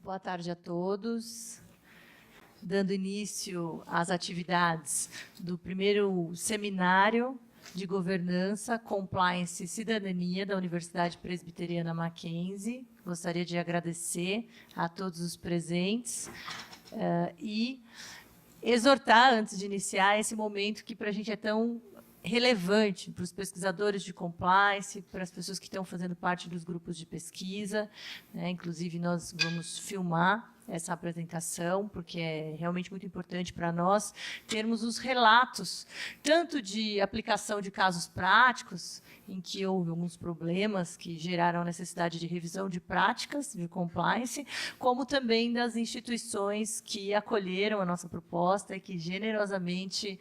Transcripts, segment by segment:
Boa tarde a todos. Dando início às atividades do primeiro seminário de governança, compliance e cidadania da Universidade Presbiteriana Mackenzie. Gostaria de agradecer a todos os presentes e exortar, antes de iniciar, esse momento que para a gente é tão relevante para os pesquisadores de compliance, para as pessoas que estão fazendo parte dos grupos de pesquisa, né? Inclusive, nós vamos filmar essa apresentação, porque é realmente muito importante para nós termos os relatos, tanto de aplicação de casos práticos, em que houve alguns problemas que geraram a necessidade de revisão de práticas de compliance, como também das instituições que acolheram a nossa proposta e que generosamente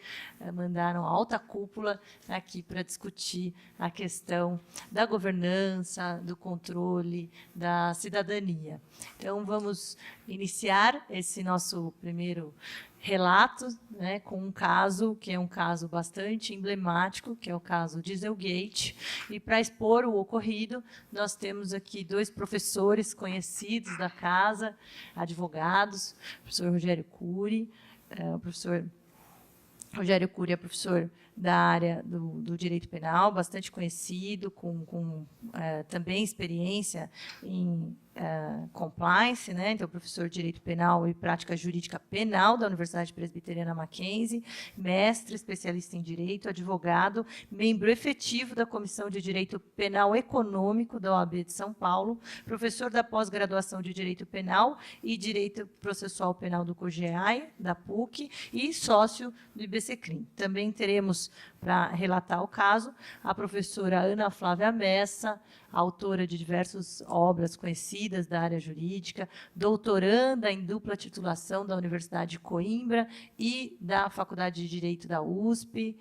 mandaram alta cúpula aqui para discutir a questão da governança, do controle, da cidadania. Então, vamos iniciar esse nosso primeiro relato, né, com um caso que é um caso bastante emblemático, que é o caso Dieselgate. E para expor o ocorrido, nós temos aqui dois professores conhecidos da casa, advogados, o professor Rogério Cury. O professor Rogério Cury é professor da área do direito penal, bastante conhecido, com também experiência em compliance, né? Então, professor de Direito Penal e Prática Jurídica Penal da Universidade Presbiteriana Mackenzie, mestre, especialista em Direito, advogado, membro efetivo da Comissão de Direito Penal Econômico da OAB de São Paulo, professor da pós-graduação de Direito Penal e Direito Processual Penal do COGEAI, da PUC, e sócio do IBCCRIM. Também teremos, para relatar o caso, a professora Ana Flávia Messa, autora de diversas obras conhecidas da área jurídica, doutoranda em dupla titulação da Universidade de Coimbra e da Faculdade de Direito da USP,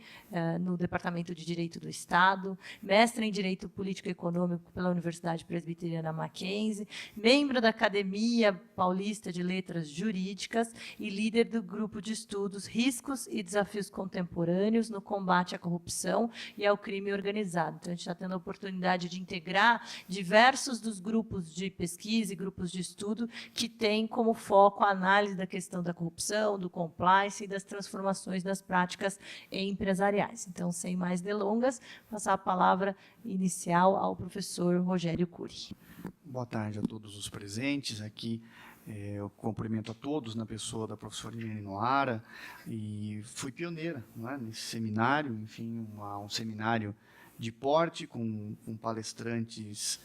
no Departamento de Direito do Estado, mestre em Direito Político e Econômico pela Universidade Presbiteriana Mackenzie, membro da Academia Paulista de Letras Jurídicas e líder do grupo de estudos Riscos e Desafios Contemporâneos no Combate à Corrupção e ao Crime Organizado. Então, a gente está tendo a oportunidade de integrar diversos dos grupos de pesquisa e grupos de estudo que têm como foco a análise da questão da corrupção, do compliance e das transformações das práticas empresariais. Então, sem mais delongas, passar a palavra inicial ao professor Rogério Cury. Boa tarde a todos os presentes aqui. Eu cumprimento a todos na pessoa da professora Irene Noara, e fui pioneira, não é, nesse seminário, enfim, um seminário de porte, com palestrantes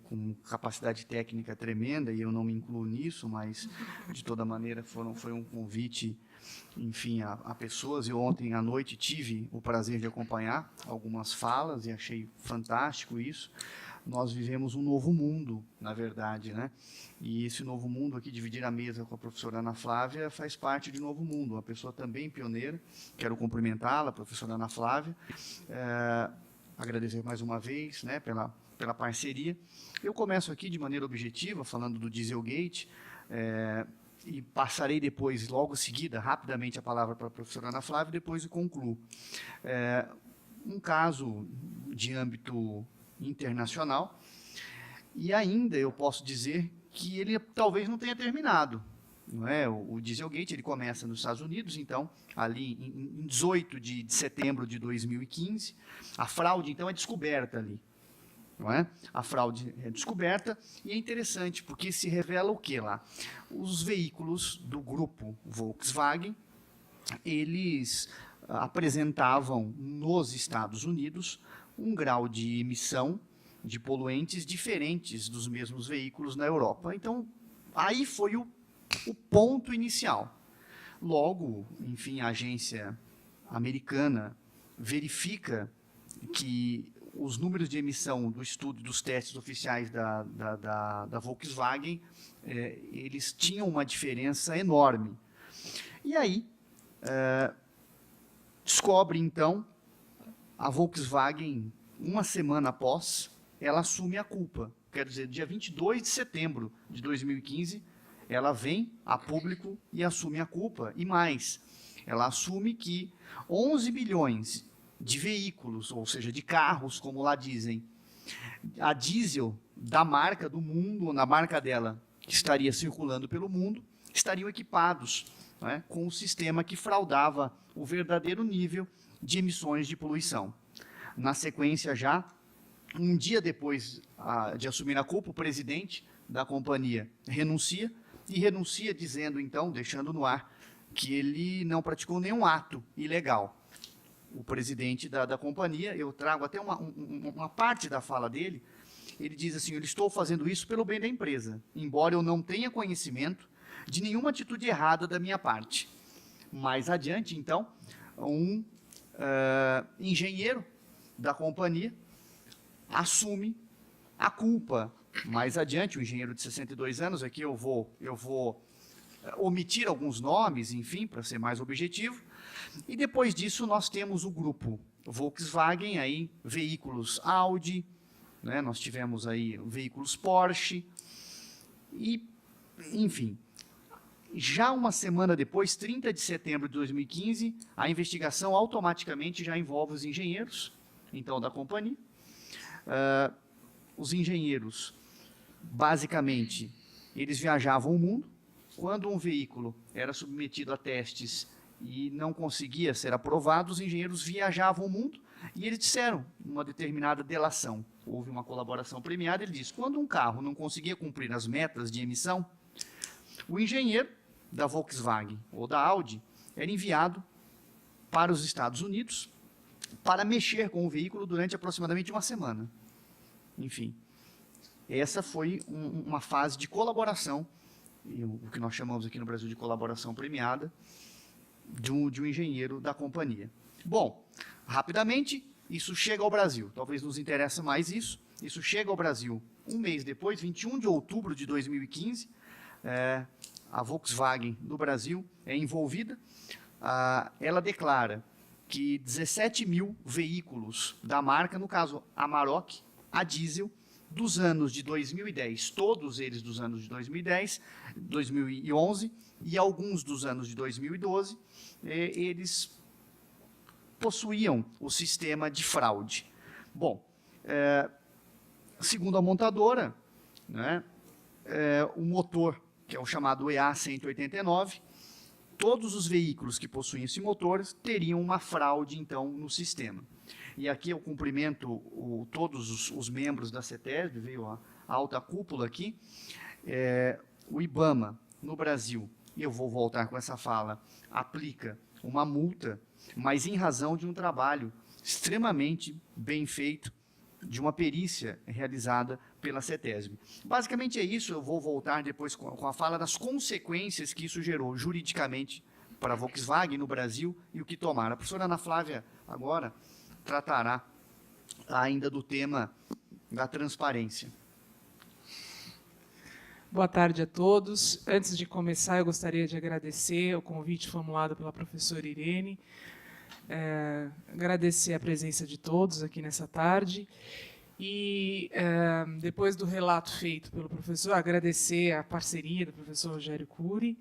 com capacidade técnica tremenda, e eu não me incluo nisso, mas, de toda maneira, foi um convite, enfim, a pessoas. Eu ontem à noite tive o prazer de acompanhar algumas falas e achei fantástico isso. Nós vivemos um novo mundo, na verdade, né? E esse novo mundo aqui, dividir a mesa com a professora Ana Flávia, faz parte de novo mundo, uma pessoa também pioneira. Quero cumprimentá-la, a professora Ana Flávia, agradecer mais uma vez, né, pela parceria. Eu começo aqui de maneira objetiva, falando do Dieselgate, e passarei depois, logo em seguida, rapidamente a palavra para a professora Ana Flávia, e depois eu concluo. Um caso de âmbito internacional, e ainda eu posso dizer que ele talvez não tenha terminado. Não é? O Dieselgate ele começa nos Estados Unidos, então, ali em 18 de setembro de 2015, a fraude, então, é descoberta ali. Não é? A fraude é descoberta, e é interessante, porque se revela o que lá? Os veículos do grupo Volkswagen, eles apresentavam nos Estados Unidos um grau de emissão de poluentes diferentes dos mesmos veículos na Europa. Então, aí foi o ponto inicial. Logo, enfim, a agência americana verifica que os números de emissão do estudo dos testes oficiais da Volkswagen, eles tinham uma diferença enorme. E aí, descobre, então, a Volkswagen, uma semana após, ela assume a culpa. Quer dizer, dia 22 de setembro de 2015, ela vem a público e assume a culpa. E mais, ela assume que 11 bilhões de veículos, ou seja, de carros, como lá dizem, a diesel da marca do mundo, na marca dela, que estaria circulando pelo mundo estariam equipados, né, com um sistema que fraudava o verdadeiro nível de emissões de poluição. Na sequência, já, um dia depois de assumir a culpa, o presidente da companhia renuncia, e renuncia dizendo, então, deixando no ar, que ele não praticou nenhum ato ilegal. O presidente da companhia, eu trago até uma parte da fala dele, ele diz assim: eu estou fazendo isso pelo bem da empresa, embora eu não tenha conhecimento de nenhuma atitude errada da minha parte. Mais adiante, então, um engenheiro da companhia assume a culpa. Mais adiante, o engenheiro de 62 anos, aqui eu vou omitir alguns nomes, enfim, para ser mais objetivo. E depois disso nós temos o grupo Volkswagen, aí veículos Audi, né, nós tivemos aí veículos Porsche, e, enfim. Já uma semana depois, 30 de setembro de 2015, a investigação automaticamente já envolve os engenheiros, então, da companhia. Os engenheiros, basicamente, eles viajavam o mundo. Quando um veículo era submetido a testes e não conseguia ser aprovado, os engenheiros viajavam o mundo e eles disseram, numa determinada delação, houve uma colaboração premiada, ele disse: quando um carro não conseguia cumprir as metas de emissão, o engenheiro da Volkswagen ou da Audi era enviado para os Estados Unidos para mexer com o veículo durante aproximadamente uma semana. Enfim, essa foi uma fase de colaboração, o que nós chamamos aqui no Brasil de colaboração premiada, de um engenheiro da companhia. Bom, rapidamente, isso chega ao Brasil. Talvez nos interesse mais isso. Isso chega ao Brasil um mês depois, 21 de outubro de 2015, a Volkswagen no Brasil é envolvida. Ela declara que 17 mil veículos da marca, no caso Amarok, a diesel, dos anos de 2010, todos eles dos anos de 2010, 2011 e alguns dos anos de 2012, eles possuíam o sistema de fraude. Bom, segundo a montadora, né, o motor, que é o chamado EA189, todos os veículos que possuem esse motor teriam uma fraude, então, no sistema. E aqui eu cumprimento todos os membros da CETESB, veio a alta cúpula aqui. O IBAMA, no Brasil, e eu vou voltar com essa fala, aplica uma multa, mas em razão de um trabalho extremamente bem feito, de uma perícia realizada pela CETESB. Basicamente é isso, eu vou voltar depois com a fala das consequências que isso gerou juridicamente para a Volkswagen no Brasil e o que tomaram. A professora Ana Flávia agora tratará ainda do tema da transparência. Boa tarde a todos. Antes de começar, eu gostaria de agradecer o convite formulado pela professora Irene, agradecer a presença de todos aqui nessa tarde e, depois do relato feito pelo professor, agradecer a parceria do professor Rogério Cury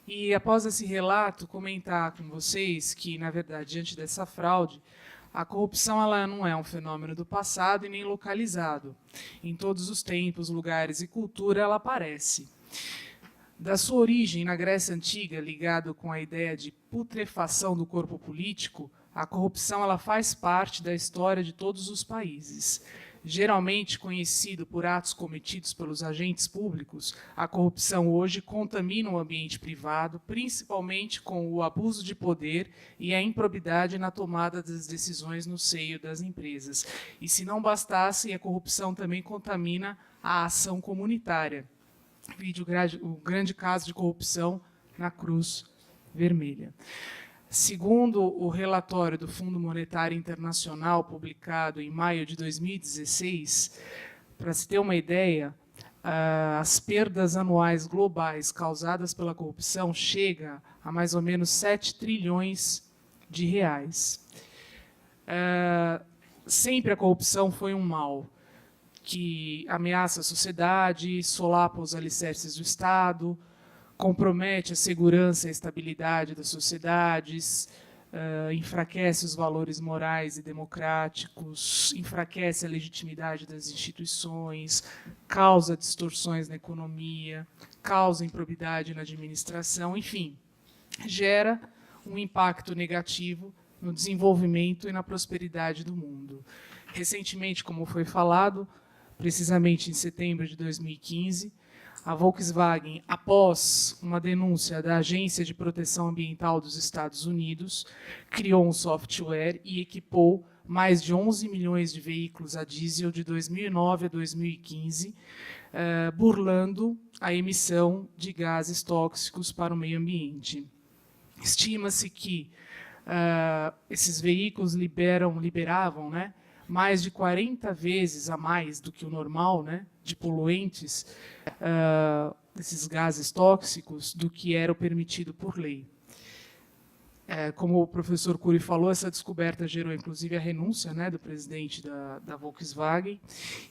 e, após esse relato, comentar com vocês que, na verdade, diante dessa fraude, a corrupção ela não é um fenômeno do passado e nem localizado. Em todos os tempos, lugares e cultura ela aparece. Da sua origem na Grécia Antiga, ligado com a ideia de putrefação do corpo político, a corrupção ela faz parte da história de todos os países. Geralmente conhecido por atos cometidos pelos agentes públicos, a corrupção hoje contamina o ambiente privado, principalmente com o abuso de poder e a improbidade na tomada das decisões no seio das empresas. E se não bastasse, a corrupção também contamina a ação comunitária. Vídeo o grande caso de corrupção na Cruz Vermelha. Segundo o relatório do Fundo Monetário Internacional, publicado em maio de 2016, para se ter uma ideia, as perdas anuais globais causadas pela corrupção chegam a mais ou menos 7 trilhões de reais. Sempre a corrupção foi um mal que ameaça a sociedade, solapa os alicerces do Estado, compromete a segurança e a estabilidade das sociedades, enfraquece os valores morais e democráticos, enfraquece a legitimidade das instituições, causa distorções na economia, causa improbidade na administração, enfim, gera um impacto negativo no desenvolvimento e na prosperidade do mundo. Recentemente, como foi falado, precisamente em setembro de 2015, a Volkswagen, após uma denúncia da Agência de Proteção Ambiental dos Estados Unidos, criou um software e equipou mais de 11 milhões de veículos a diesel de 2009 a 2015, burlando a emissão de gases tóxicos para o meio ambiente. Estima-se que esses veículos liberavam, né, mais de 40 vezes a mais do que o normal, né, de poluentes, desses gases tóxicos, do que era o permitido por lei. Como o professor Cury falou, essa descoberta gerou, inclusive, a renúncia, né, do presidente da Volkswagen.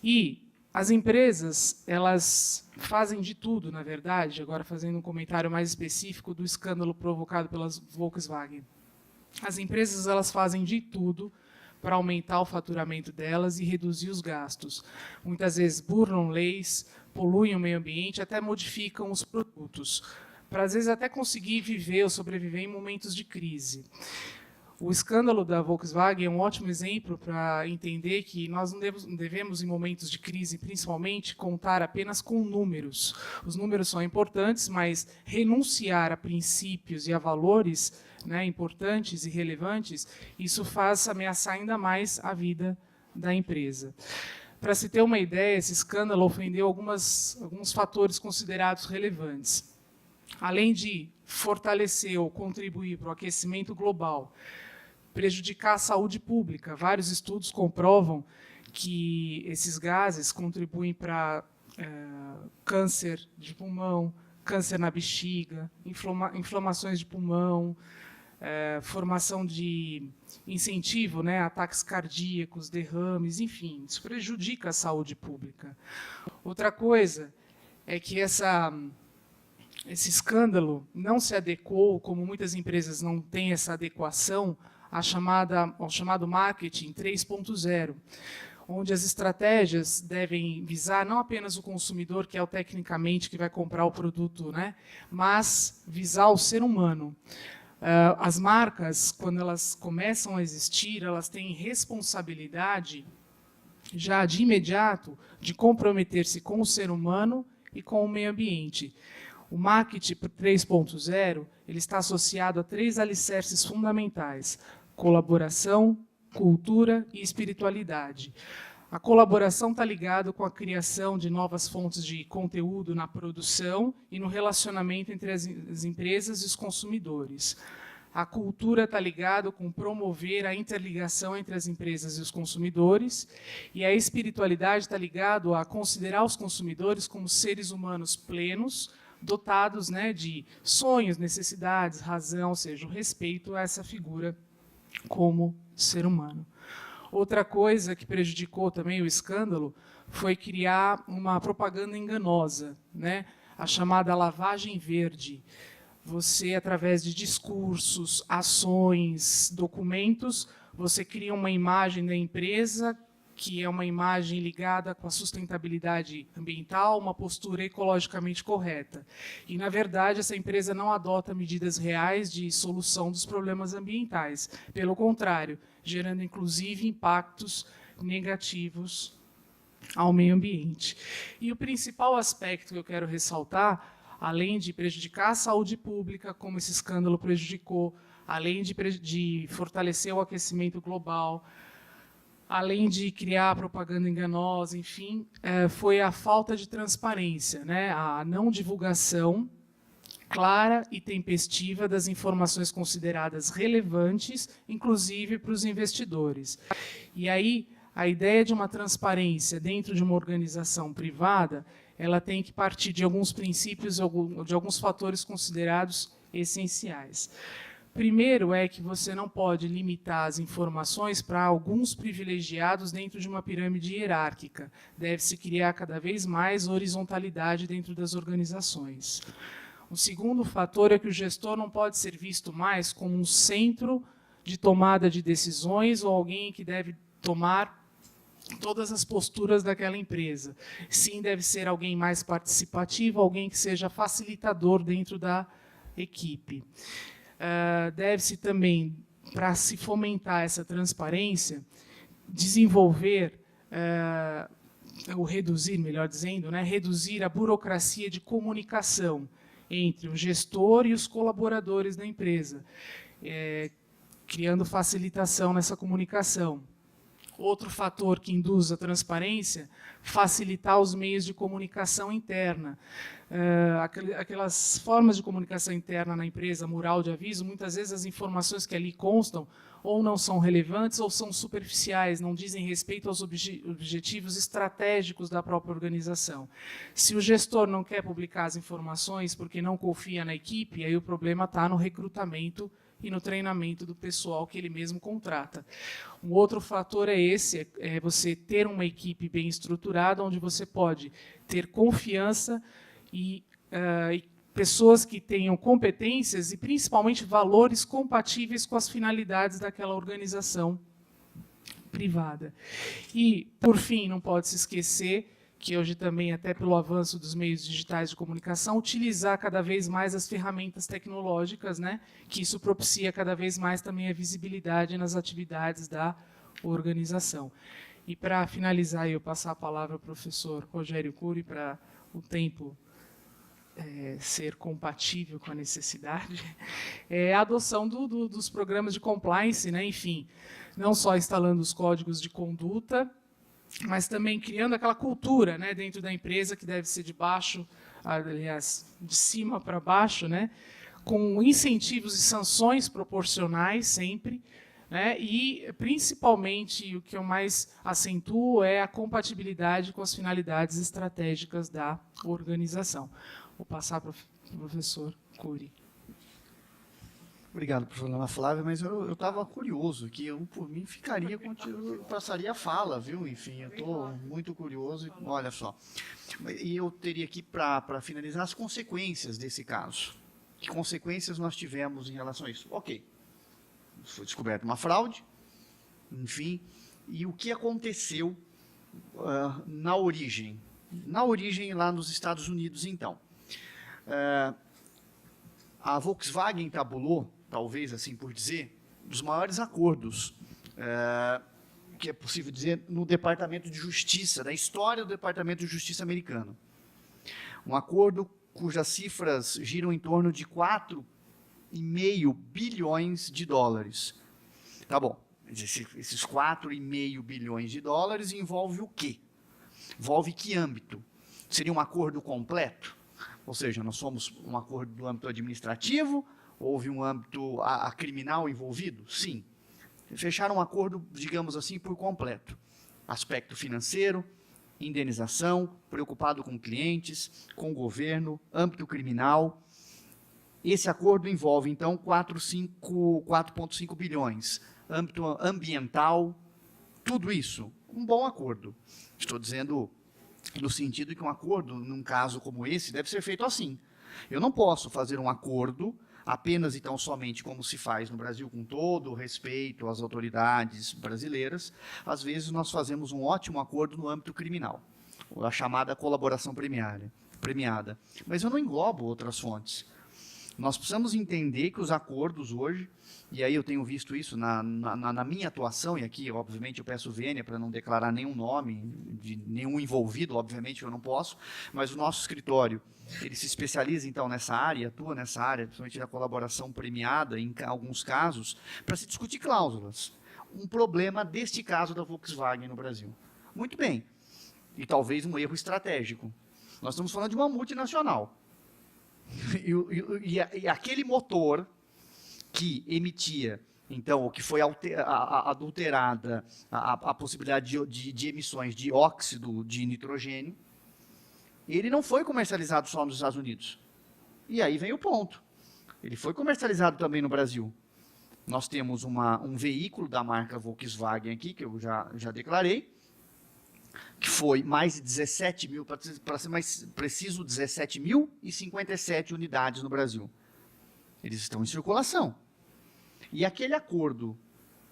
E as empresas, elas fazem de tudo, na verdade, agora fazendo um comentário mais específico do escândalo provocado pela Volkswagen. As empresas, elas fazem de tudo para aumentar o faturamento delas e reduzir os gastos. Muitas vezes burlam leis, poluem o meio ambiente, até modificam os produtos, para às vezes até conseguir viver ou sobreviver em momentos de crise. O escândalo da Volkswagen é um ótimo exemplo para entender que nós não devemos, em momentos de crise, principalmente, contar apenas com números. Os números são importantes, mas renunciar a princípios e a valores, né, importantes e relevantes, isso faz ameaçar ainda mais a vida da empresa. Para se ter uma ideia, esse escândalo ofendeu alguns fatores considerados relevantes. Além de fortalecer ou contribuir para o aquecimento global, prejudicar a saúde pública, vários estudos comprovam que esses gases contribuem para câncer de pulmão, câncer na bexiga, inflamações de pulmão, formação de incentivo, né, ataques cardíacos, derrames, enfim, isso prejudica a saúde pública. Outra coisa é que esse escândalo não se adequou, como muitas empresas não têm essa adequação, ao chamado marketing 3.0, onde as estratégias devem visar não apenas o consumidor, que é o tecnicamente que vai comprar o produto, né, mas visar o ser humano. As marcas, quando elas começam a existir, elas têm responsabilidade, já de imediato, de comprometer-se com o ser humano e com o meio ambiente. O marketing 3.0 ele está associado a 3 alicerces fundamentais: colaboração, cultura e espiritualidade. A colaboração está ligada com a criação de novas fontes de conteúdo na produção e no relacionamento entre as empresas e os consumidores. A cultura está ligada com promover a interligação entre as empresas e os consumidores. E a espiritualidade está ligada a considerar os consumidores como seres humanos plenos, dotados, né, de sonhos, necessidades, razão, ou seja, o respeito a essa figura como ser humano. Outra coisa que prejudicou também o escândalo foi criar uma propaganda enganosa, né? A chamada lavagem verde. Você, através de discursos, ações, documentos, você cria uma imagem da empresa que é uma imagem ligada com a sustentabilidade ambiental, uma postura ecologicamente correta. E, na verdade, essa empresa não adota medidas reais de solução dos problemas ambientais. Pelo contrário, gerando, inclusive, impactos negativos ao meio ambiente. E o principal aspecto que eu quero ressaltar, além de prejudicar a saúde pública, como esse escândalo prejudicou, além de fortalecer o aquecimento global, além de criar propaganda enganosa, enfim, foi a falta de transparência, né? A não divulgação clara e tempestiva das informações consideradas relevantes, inclusive para os investidores. E aí, a ideia de uma transparência dentro de uma organização privada, ela tem que partir de alguns princípios, de alguns fatores considerados essenciais. Primeiro é que você não pode limitar as informações para alguns privilegiados dentro de uma pirâmide hierárquica. Deve-se criar cada vez mais horizontalidade dentro das organizações. O segundo fator é que o gestor não pode ser visto mais como um centro de tomada de decisões ou alguém que deve tomar todas as posturas daquela empresa. Sim, deve ser alguém mais participativo, alguém que seja facilitador dentro da equipe. Deve-se também, para se fomentar essa transparência, desenvolver, ou reduzir, melhor dizendo, né, reduzir a burocracia de comunicação entre o gestor e os colaboradores da empresa, criando facilitação nessa comunicação. Outro fator que induz a transparência, facilitar os meios de comunicação interna. Aquelas formas de comunicação interna na empresa, mural de aviso, muitas vezes as informações que ali constam ou não são relevantes ou são superficiais, não dizem respeito aos objetivos estratégicos da própria organização. Se o gestor não quer publicar as informações porque não confia na equipe, aí o problema está no recrutamento e no treinamento do pessoal que ele mesmo contrata. Um outro fator é esse, é você ter uma equipe bem estruturada, onde você pode ter confiança e pessoas que tenham competências e, principalmente, valores compatíveis com as finalidades daquela organização privada. E, por fim, não pode se esquecer que hoje também, até pelo avanço dos meios digitais de comunicação, utilizar cada vez mais as ferramentas tecnológicas, né, que isso propicia cada vez mais também a visibilidade nas atividades da organização. E, para finalizar, eu passar a palavra ao professor Rogério Cury, para o tempo ser compatível com a necessidade, a adoção dos programas de compliance, né, enfim, não só instalando os códigos de conduta, mas também criando aquela cultura, né, dentro da empresa que deve ser de baixo, aliás, de cima para baixo, né, com incentivos e sanções proporcionais sempre, né, e principalmente o que eu mais acentuo é a compatibilidade com as finalidades estratégicas da organização. Vou passar para o professor Cury. Obrigado, professora Ana Flávia, mas eu estava curioso, que eu, por mim, eu passaria a fala, viu? Enfim, eu estou muito curioso, e, olha só. E eu teria aqui, para finalizar, as consequências desse caso. Que consequências nós tivemos em relação a isso? Ok, foi descoberta uma fraude, enfim, e o que aconteceu na origem? Na origem, lá nos Estados Unidos, então. A Volkswagen tabulou, talvez assim por dizer, dos maiores acordos que é possível dizer no Departamento de Justiça, da história do Departamento de Justiça americano. Um acordo cujas cifras giram em torno de 4,5 bilhões de dólares. Tá bom, esses 4,5 bilhões de dólares envolve o quê? Envolve que âmbito? Seria um acordo completo? Ou seja, nós somos um acordo do âmbito administrativo, houve um âmbito criminal envolvido? Sim. Fecharam um acordo, digamos assim, por completo. Aspecto financeiro, indenização, preocupado com clientes, com o governo, âmbito criminal. Esse acordo envolve, então, 4,5 bilhões. Âmbito ambiental, tudo isso. Um bom acordo. Estou dizendo no sentido que um acordo, num caso como esse, deve ser feito assim. Eu não posso fazer um acordo apenas e tão somente como se faz no Brasil, com todo o respeito às autoridades brasileiras. Às vezes nós fazemos um ótimo acordo no âmbito criminal, a chamada colaboração premiada. Mas eu não englobo outras fontes. Nós precisamos entender que os acordos hoje, e aí eu tenho visto isso na minha atuação, e aqui, obviamente, eu peço vênia para não declarar nenhum nome de nenhum envolvido, obviamente eu não posso, mas o nosso escritório, ele se especializa, então, nessa área, atua nessa área, principalmente da colaboração premiada, em alguns casos, para se discutir cláusulas. Um problema deste caso da Volkswagen no Brasil. Muito bem, e talvez um erro estratégico. Nós estamos falando de uma multinacional. E aquele motor que emitia, então, o que foi adulterada a possibilidade de emissões de óxido de nitrogênio, ele não foi comercializado só nos Estados Unidos. E aí vem o ponto. Ele foi comercializado também no Brasil. Nós temos um veículo da marca Volkswagen aqui, que eu já declarei, que foi mais de 17 mil, para ser mais preciso, 17.057 unidades no Brasil. Eles estão em circulação. E aquele acordo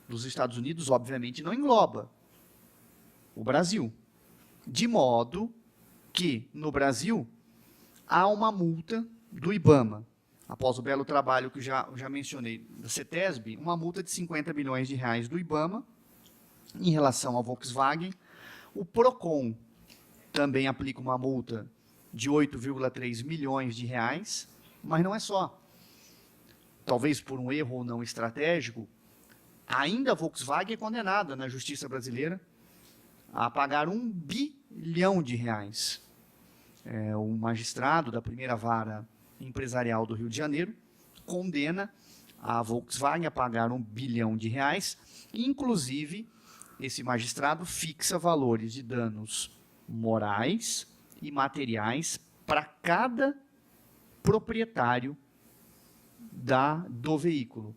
dos Estados Unidos, obviamente, não engloba o Brasil. De modo que, no Brasil, há uma multa do IBAMA, após o belo trabalho que eu já mencionei da CETESB, uma multa de 50 bilhões de reais do IBAMA em relação à Volkswagen. O PROCON também aplica uma multa de 8,3 milhões de reais, mas não é só. Talvez por um erro ou não estratégico, ainda a Volkswagen é condenada na justiça brasileira a pagar 1 bilhão de reais. O magistrado da primeira vara empresarial do Rio de Janeiro condena a Volkswagen a pagar 1 bilhão de reais, e, inclusive, esse magistrado fixa valores de danos morais e materiais para cada proprietário do veículo.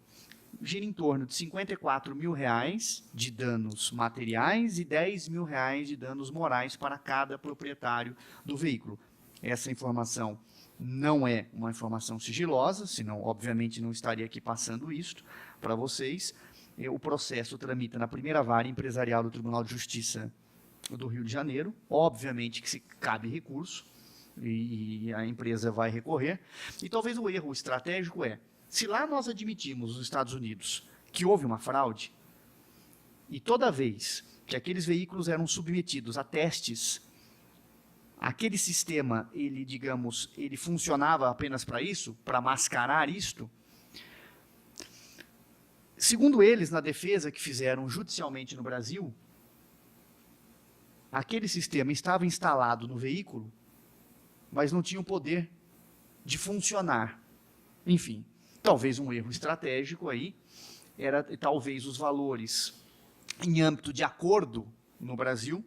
Gira em torno de 54 mil reais de danos materiais e 10 mil reais de danos morais para cada proprietário do veículo. Essa informação não é uma informação sigilosa, senão, obviamente, não estaria aqui passando isto para vocês. O processo tramita na primeira vara empresarial do Tribunal de Justiça do Rio de Janeiro. Obviamente que se cabe recurso e a empresa vai recorrer. E talvez o erro estratégico se lá nós admitimos nos Estados Unidos que houve uma fraude, e toda vez que aqueles veículos eram submetidos a testes, aquele sistema, ele funcionava apenas para isso, para mascarar isto. Segundo eles, na defesa que fizeram judicialmente no Brasil, aquele sistema estava instalado no veículo, mas não tinha o poder de funcionar. Enfim, talvez um erro estratégico aí era talvez os valores em âmbito de acordo no Brasil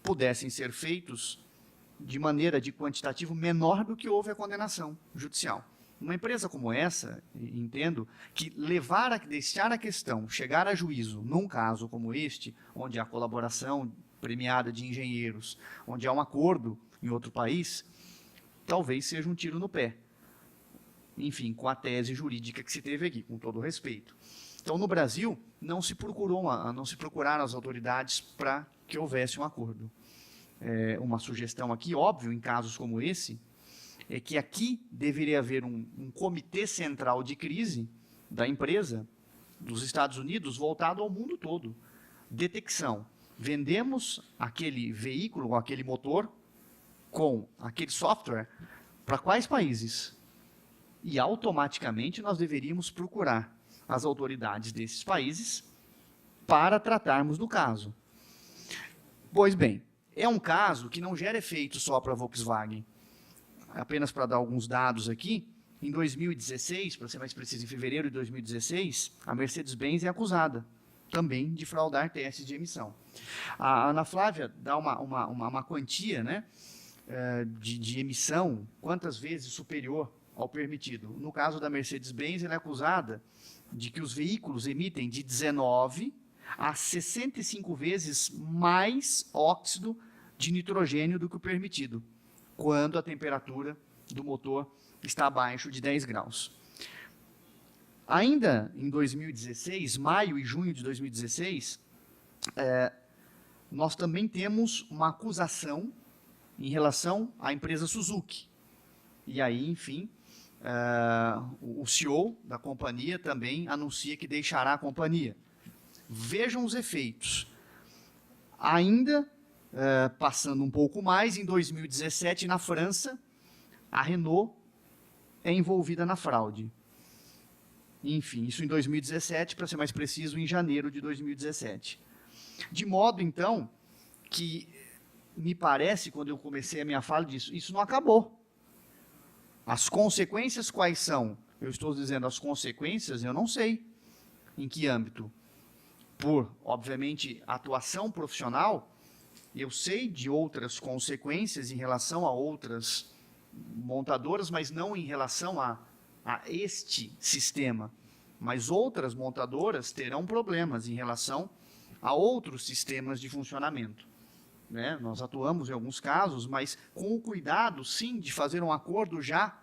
pudessem ser feitos de maneira de quantitativo menor do que houve a condenação judicial. Uma empresa como essa, entendo, que deixar a questão, chegar a juízo num caso como este, onde há colaboração premiada de engenheiros, onde há um acordo em outro país, talvez seja um tiro no pé. Enfim, com a tese jurídica que se teve aqui, com todo o respeito. Então, no Brasil, não se procuraram as autoridades para que houvesse um acordo. Uma sugestão aqui, óbvio, em casos como esse, é que aqui deveria haver um comitê central de crise da empresa dos Estados Unidos voltado ao mundo todo. Detecção. Vendemos aquele veículo, ou aquele motor, com aquele software, para quais países? E automaticamente nós deveríamos procurar as autoridades desses países para tratarmos do caso. Pois bem, é um caso que não gera efeito só para a Volkswagen. Apenas para dar alguns dados aqui, em 2016, para ser mais preciso, em fevereiro de 2016, a Mercedes-Benz é acusada também de fraudar testes de emissão. A Ana Flávia dá uma quantia, né, de emissão, quantas vezes superior ao permitido. No caso da Mercedes-Benz, ela é acusada de que os veículos emitem de 19 a 65 vezes mais óxido de nitrogênio do que o permitido, quando a temperatura do motor está abaixo de 10 graus. Ainda em 2016, maio e junho de 2016, nós também temos uma acusação em relação à empresa Suzuki. E aí, enfim, o CEO da companhia também anuncia que deixará a companhia. Vejam os efeitos. Ainda, passando um pouco mais, em 2017, na França, a Renault é envolvida na fraude. Enfim, isso em 2017, para ser mais preciso, em janeiro de 2017. De modo, então, que me parece, quando eu comecei a minha fala disso, isso não acabou. As consequências quais são? Eu estou dizendo as consequências, eu não sei em que âmbito. Por, obviamente, atuação profissional, eu sei de outras consequências em relação a outras montadoras, mas não em relação a este sistema. Mas outras montadoras terão problemas em relação a outros sistemas de funcionamento. Né? Nós atuamos em alguns casos, mas com o cuidado, sim, de fazer um acordo já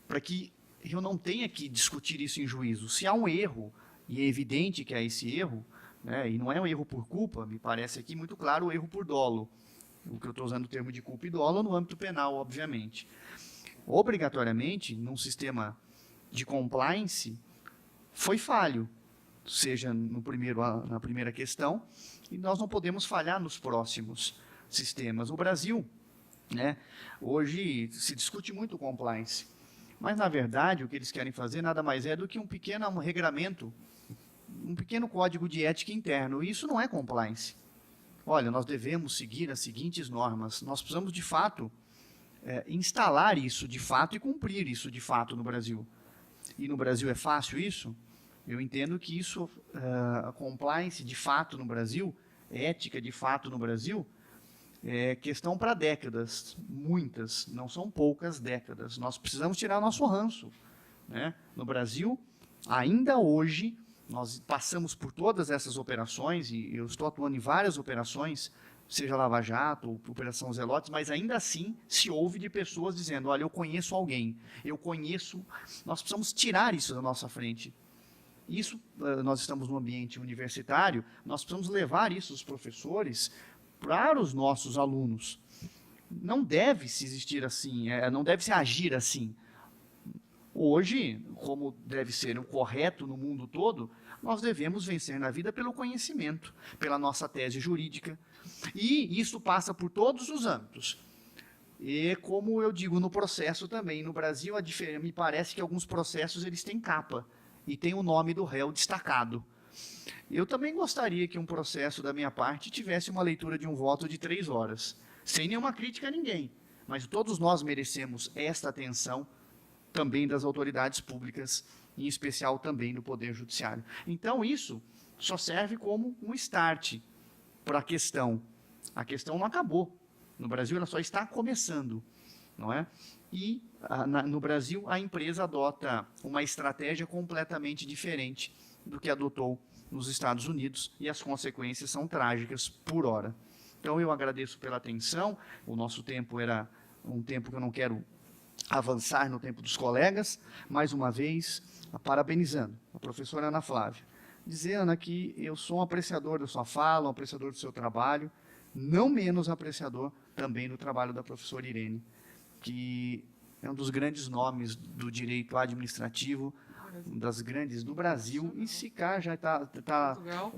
para que eu não tenha que discutir isso em juízo. Se há um erro, e é evidente que há esse erro, né, e não é um erro por culpa, me parece aqui muito claro o erro por dolo. O que eu estou usando o termo de culpa e dolo no âmbito penal, obviamente. Obrigatoriamente, num sistema de compliance, foi falho, seja na primeira questão, e nós não podemos falhar nos próximos sistemas. O Brasil, né, hoje se discute muito compliance, mas, na verdade, o que eles querem fazer nada mais é do que um pequeno regramento, um pequeno código de ética interno, e isso não é compliance. Olha, nós devemos seguir as seguintes normas, nós precisamos, de fato, instalar isso de fato e cumprir isso de fato no Brasil. E no Brasil é fácil isso? Eu entendo que isso, a compliance de fato no Brasil, ética de fato no Brasil, é questão para décadas, muitas, não são poucas décadas. Nós precisamos tirar nosso ranço, né? No Brasil, ainda hoje, nós passamos por todas essas operações, e eu estou atuando em várias operações, seja Lava Jato, ou Operação Zelotes, mas ainda assim se ouve de pessoas dizendo, olha, eu conheço alguém, eu conheço... Nós precisamos tirar isso da nossa frente. Isso, nós estamos no ambiente universitário, nós precisamos levar isso, os professores, para os nossos alunos. Não deve se existir assim, não deve se agir assim. Hoje, como deve ser o correto no mundo todo, nós devemos vencer na vida pelo conhecimento, pela nossa tese jurídica. E isso passa por todos os âmbitos. E, como eu digo, no processo também. No Brasil, me parece que alguns processos eles têm capa e tem o nome do réu destacado. Eu também gostaria que um processo da minha parte tivesse uma leitura de um voto de 3 horas, sem nenhuma crítica a ninguém. Mas todos nós merecemos esta atenção também das autoridades públicas, em especial também do Poder Judiciário. Então, isso só serve como um start para a questão. A questão não acabou. No Brasil, ela só está começando, não é? E, no Brasil, a empresa adota uma estratégia completamente diferente do que adotou nos Estados Unidos, e as consequências são trágicas por hora. Então, eu agradeço pela atenção. O nosso tempo era um tempo que eu não quero avançar no tempo dos colegas. Mais uma vez, parabenizando a professora Ana Flávia. Dizer, Ana, que eu sou um apreciador da sua fala, um apreciador do seu trabalho, não menos apreciador também do trabalho da professora Irene, que é um dos grandes nomes do direito administrativo, das grandes do Brasil, e Sicar já está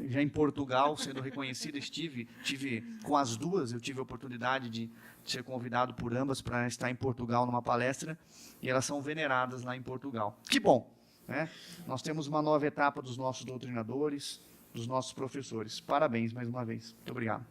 já em Portugal, sendo reconhecida. Tive com as duas, eu tive a oportunidade de ser convidado por ambas para estar em Portugal numa palestra, e elas são veneradas lá em Portugal. Que bom, né? Nós temos uma nova etapa dos nossos doutrinadores, dos nossos professores. Parabéns mais uma vez. Muito obrigado.